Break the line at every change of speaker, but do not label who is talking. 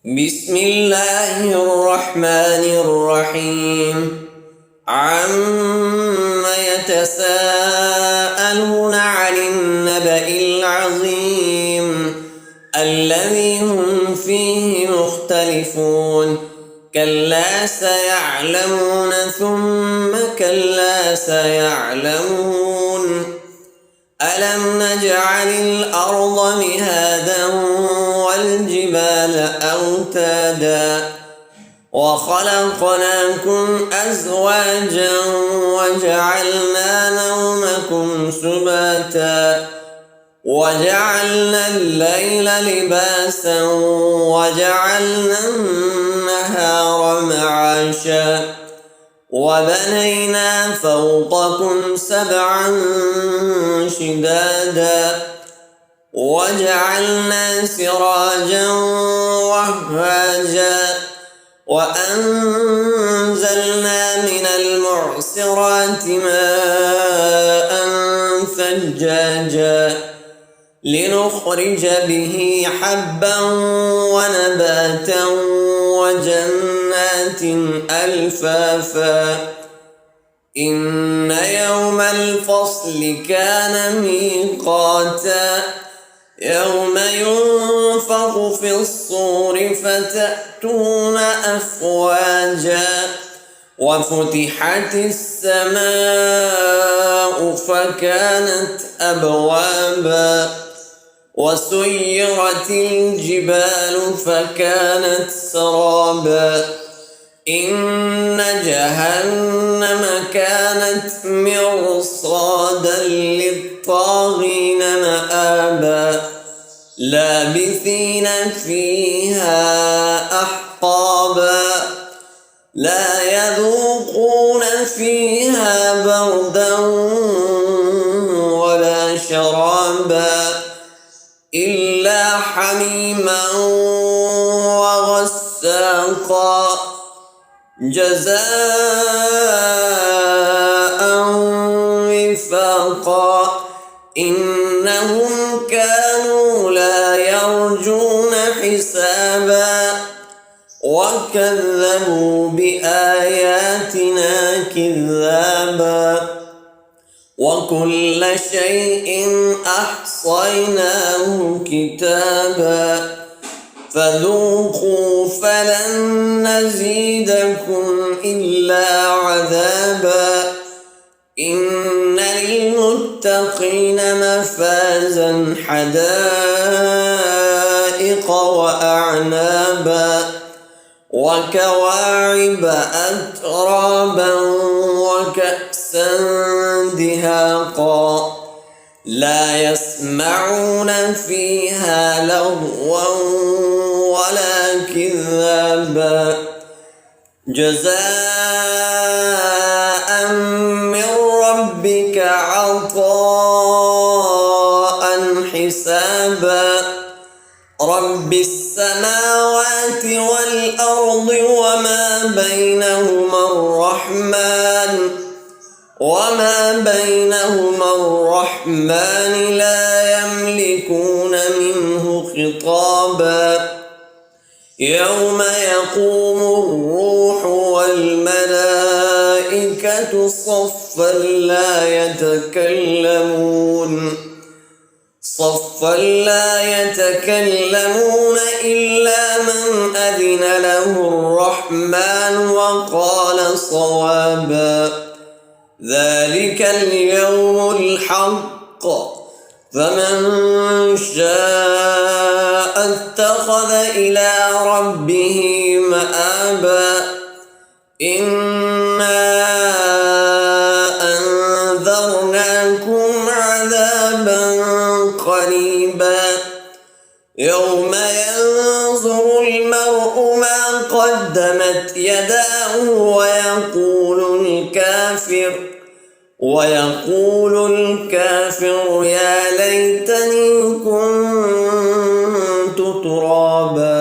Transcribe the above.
بسم الله الرحمن الرحيم. عم يتساءلون عن النبأ العظيم الذي هم فيه مختلفون. كلا سيعلمون ثم كلا سيعلمون. ألم نجعل الأرض مهادا والجبال أوتادا وخلقناكم أزواجا وجعلنا نومكم سباتا وجعلنا الليل لباسا وجعلنا النهار معاشا وبنينا فوقكم سبعا شدادا وجعلنا سراجا وهاجا وأنزلنا من المعصرات ماء ثجاجا لنخرج به حبا ونباتا وجنات ألفافا. إن يوم الفصل كان ميقاتا يوم ينفخ في الصور فتأتون أفواجا وفتحت السماء فكانت أبوابا وسيرت الجبال فكانت سرابا. إن جهنم كانت مرصادا للطاغين مآبا لابثين فيها أحقابا لا يذوقون فيها بردا ولا شرابا إلا حميما وغساقا جزاء وفاقا. إنهم كانوا لا يرجون حسابا وكذبوا بآياتنا كذابا وكل شيء أحصيناه كتابا فذوقوا فلن نزيدكم إلا عذابا. إن للمتقين مفازا حدائق وأعنابا وكواعب أترابا وكأسا دهاقا لا يسمعون فيها لغوا ولا كذابا جزاء من ربك عطاء حسابا. رب السماوات والأرض وما بينهما الرحمن لا يملكون منه خطابا. يوم يقوم الروح والملائكة صفا لا يتكلمون إلا من أذن له الرحمن وقال صوابا. ذلك اليوم الحق فمن شاء اتخذ إلى ربه مآبا. إنا أنذرناكم عذابا قريبا يوم ينظر المرء ما قدمت يداه ويقول الكافر يا ليتني كنت ترابا.